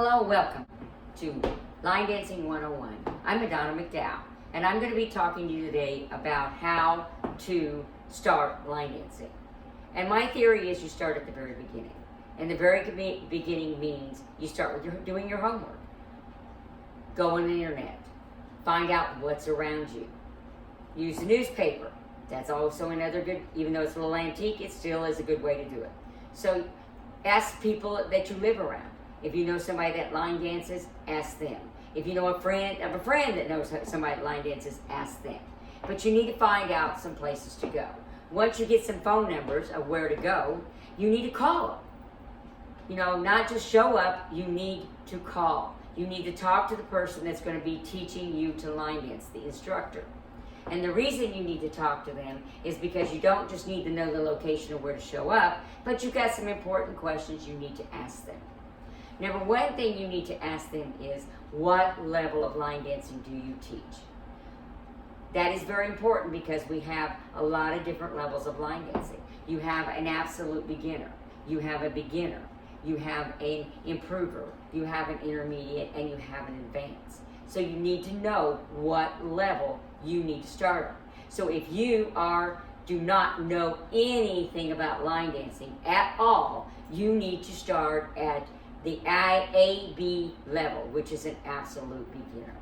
Hello, welcome to Line Dancing 101. I'm Madonna McDowell, and I'm going to be talking to you today about how to start line dancing. And my theory is you start at the very beginning. And the very beginning means you start with doing your homework. Go on the internet. Find out what's around you. Use the newspaper. That's also another good, even though it's a little antique, it still is a good way to do it. So ask people that you live around. If you know somebody that line dances, ask them. If you know a friend that knows somebody that line dances, ask them. But you need to find out some places to go. Once you get some phone numbers of where to go, you need to call them. You know, not just show up, you need to call. You need to talk to the person that's going to be teaching you to line dance, the instructor. And the reason you need to talk to them is because you don't just need to know the location of where to show up, but you've got some important questions you need to ask them. Number one thing you need to ask them is, what level of line dancing do you teach? That is very important because we have a lot of different levels of line dancing. You have an absolute beginner, you have a beginner, you have an improver, you have an intermediate, and you have an advanced. So you need to know what level you need to start on. So if you do not know anything about line dancing at all, you need to start at the IAB level, which is an absolute beginner.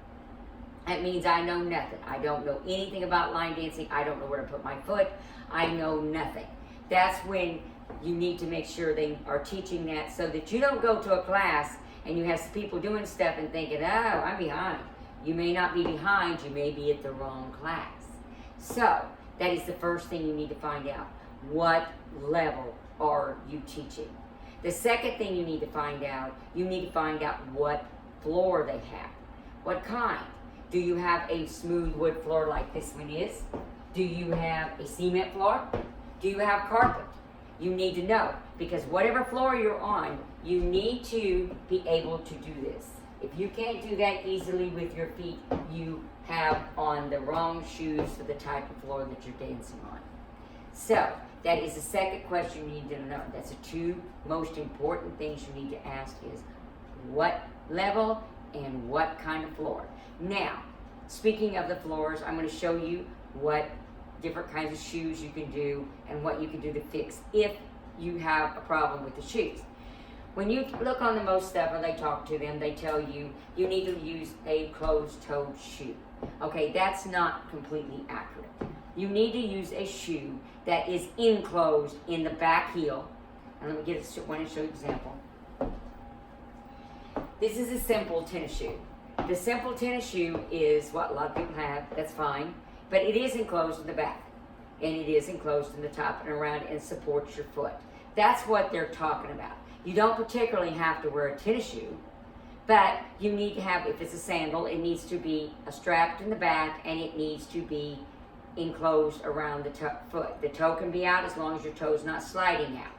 That means I know nothing. I don't know anything about line dancing. I don't know where to put my foot. I know nothing. That's when you need to make sure they are teaching that so that you don't go to a class and you have people doing stuff and thinking, oh, I'm behind. You may not be behind, you may be at the wrong class. So that is the first thing you need to find out. What level are you teaching? The second thing you need to find out what floor they have. What kind? Do you have a smooth wood floor like this one is? Do you have a cement floor? Do you have carpet? You need to know, because whatever floor you're on, you need to be able to do this. If you can't do that easily with your feet, you have on the wrong shoes for the type of floor that you're dancing on. So, that is the second question you need to know. That's the two most important things you need to ask is what level and what kind of floor. Now, speaking of the floors, I'm going to show you what different kinds of shoes you can do and what you can do to fix if you have a problem with the shoes. When you look on the most stuff and they talk to them, they tell you you need to use a closed-toed shoe. Okay, that's not completely accurate. You need to use a shoe that is enclosed in the back heel. And let me get one and show you an example. This is a simple tennis shoe. The simple tennis shoe is what a lot of people have, that's fine, but it is enclosed in the back. And it is enclosed in the top and around and supports your foot. That's what they're talking about. You don't particularly have to wear a tennis shoe, but you need to have, if it's a sandal, it needs to be strapped in the back and it needs to be enclosed around the foot. The toe can be out as long as your toe's not sliding out.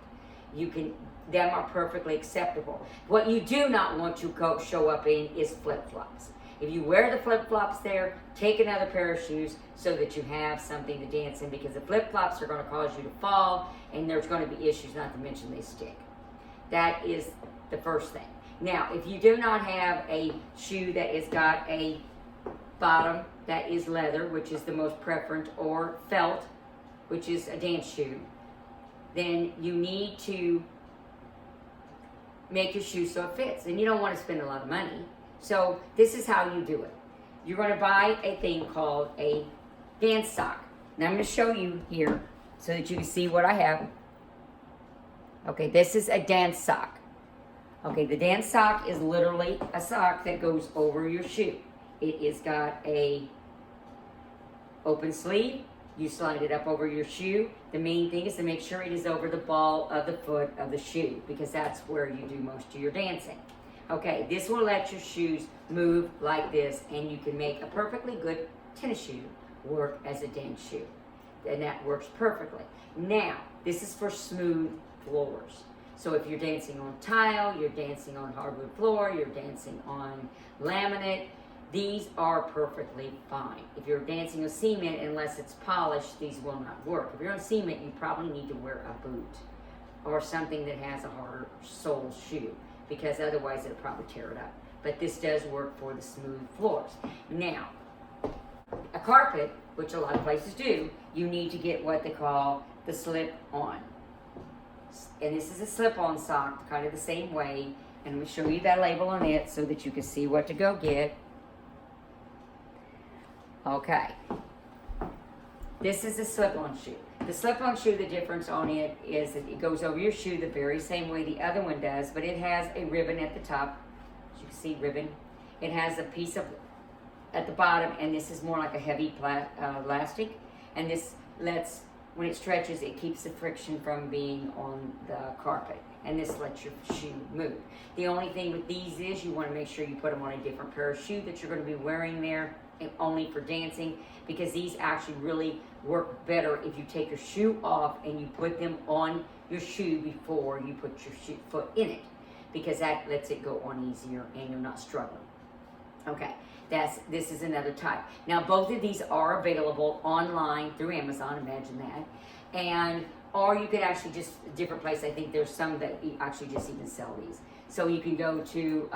Them are perfectly acceptable. What you do not want to show up in is flip-flops. If you wear the flip-flops there, take another pair of shoes so that you have something to dance in, because the flip-flops are going to cause you to fall and there's going to be issues, not to mention they stick. That is the first thing. Now, if you do not have a shoe that has got a bottom that is leather, which is the most preferred, or felt, which is a dance shoe, then you need to make your shoe so it fits. And you don't want to spend a lot of money. So this is how you do it. You're going to buy a thing called a dance sock. Now I'm going to show you here so that you can see what I have. Okay, this is a dance sock. Okay, the dance sock is literally a sock that goes over your shoe. It has got a open sleeve. You slide it up over your shoe. The main thing is to make sure it is over the ball of the foot of the shoe, because that's where you do most of your dancing. Okay, this will let your shoes move like this, and you can make a perfectly good tennis shoe work as a dance shoe. And that works perfectly. Now, this is for smooth floors. So if you're dancing on tile, you're dancing on hardwood floor, you're dancing on laminate, these are perfectly fine. If you're dancing on cement, unless it's polished, these will not work. If you're on cement, you probably need to wear a boot or something that has a harder sole shoe. because otherwise it'll probably tear it up. But this does work for the smooth floors. Now, a carpet, which a lot of places do, you need to get what they call the slip-on. And this is a slip-on sock, kind of the same way. And I'm going to show you that label on it so that you can see what to go get. Okay. This is a slip-on shoe. The slip-on shoe, the difference on it is that it goes over your shoe the very same way the other one does, but it has a ribbon at the top. As you can see, ribbon. It has a piece of at the bottom, and this is more like a heavy elastic, and this lets, when it stretches, it keeps the friction from being on the carpet, and this lets your shoe move. The only thing with these is you want to make sure you put them on a different pair of shoes that you're going to be wearing there, and only for dancing, because these actually really work better if you take your shoe off and you put them on your shoe before you put your foot in it, because that lets it go on easier and you're not struggling. Okay, this is another type. Now both of these are available online through Amazon, imagine that. And or you could actually just, a different place, I think there's some that actually just even sell these. So you can go to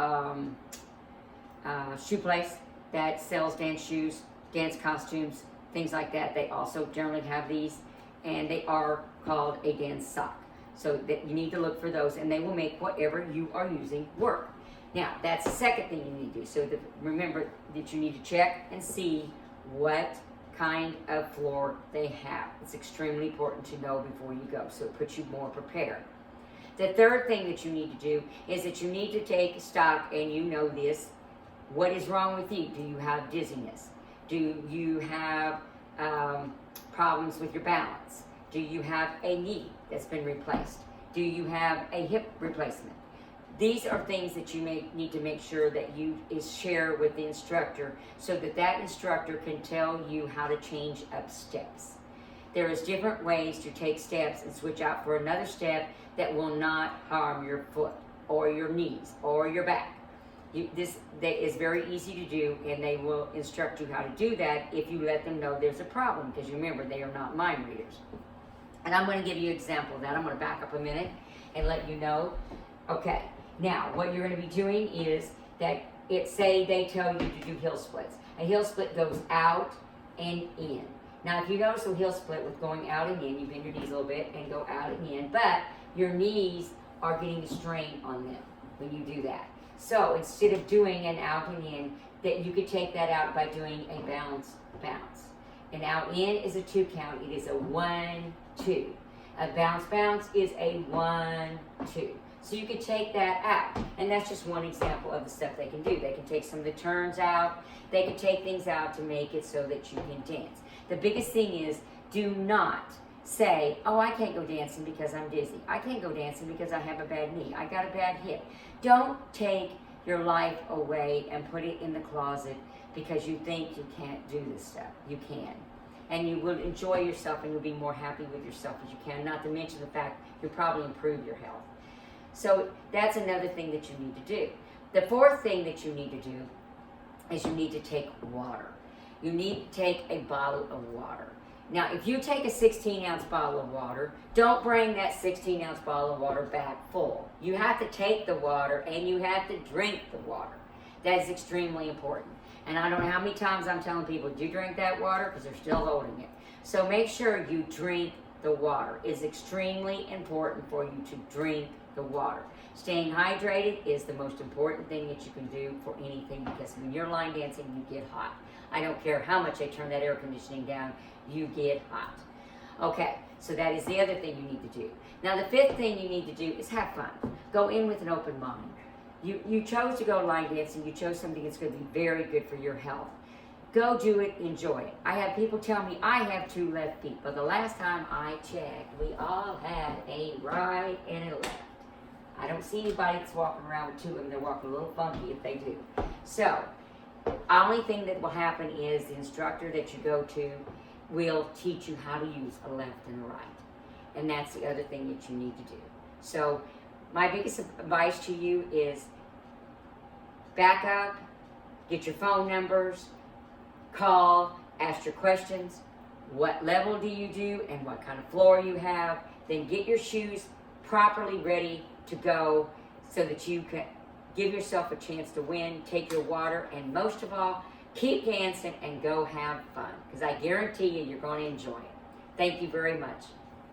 shoe place that sells dance shoes, dance costumes, things like that. They also generally have these, and they are called a dance sock. So that you need to look for those, and they will make whatever you are using work. Now, that's the second thing you need to do. So remember that you need to check and see what kind of floor they have. It's extremely important to know before you go, so it puts you more prepared. The third thing that you need to do is that you need to take stock, and you know this, what is wrong with you? Do you have dizziness? Do you have problems with your balance? Do you have a knee that's been replaced? Do you have a hip replacement? These are things that you may need to make sure that you share with the instructor, so that that instructor can tell you how to change up steps. There is different ways to take steps and switch out for another step that will not harm your foot or your knees or your back. That is very easy to do, and they will instruct you how to do that if you let them know there's a problem, because remember, they are not mind readers. And I'm going to give you an example of that. I'm going to back up a minute and let you know. Okay, now what you're going to be doing is that say they tell you to do heel splits. A heel split goes out and in. Now if you notice a heel split with going out and in, you bend your knees a little bit and go out and in, but your knees are getting a strain on them when you do that. So instead of doing an out and in, that you could take that out by doing a bounce. An out in is a 2 count. It is a 1, 2. A bounce is a 1, 2. So you could take that out. And that's just one example of the stuff they can do. They can take some of the turns out. They can take things out to make it so that you can dance. The biggest thing is, do not say, oh, I can't go dancing because I'm dizzy. I can't go dancing because I have a bad knee. I got a bad hip. Don't take your life away and put it in the closet because you think you can't do this stuff. You can. And you will enjoy yourself, and you'll be more happy with yourself as you can, not to mention the fact you'll probably improve your health. So that's another thing that you need to do. The fourth thing that you need to do is you need to take water. You need to take a bottle of water. Now, if you take a 16-ounce bottle of water, don't bring that 16-ounce bottle of water back full. You have to take the water, and you have to drink the water. That is extremely important. And I don't know how many times I'm telling people, do you drink that water? Because they're still holding it. So make sure you drink the water. It's extremely important for you to drink the water. Staying hydrated is the most important thing that you can do for anything, because when you're line dancing, you get hot. I don't care how much they turn that air conditioning down, you get hot. Okay, so that is the other thing you need to do. Now the fifth thing you need to do is have fun. Go in with an open mind. You chose to go line dancing, you chose something that's going to be very good for your health. Go do it, enjoy it. I have people tell me I have 2 left feet, but the last time I checked, we all had a right and a left. I don't see anybody that's walking around with 2 of them. They're walking a little funky if they do. So, only thing that will happen is the instructor that you go to will teach you how to use a left and a right. And that's the other thing that you need to do. So, my biggest advice to you is back up, get your phone numbers, call, ask your questions, what level do you do and what kind of floor you have, then get your shoes properly ready to go so that you can give yourself a chance to win, take your water, and most of all, keep dancing and go have fun, because I guarantee you're going to enjoy it. Thank you very much.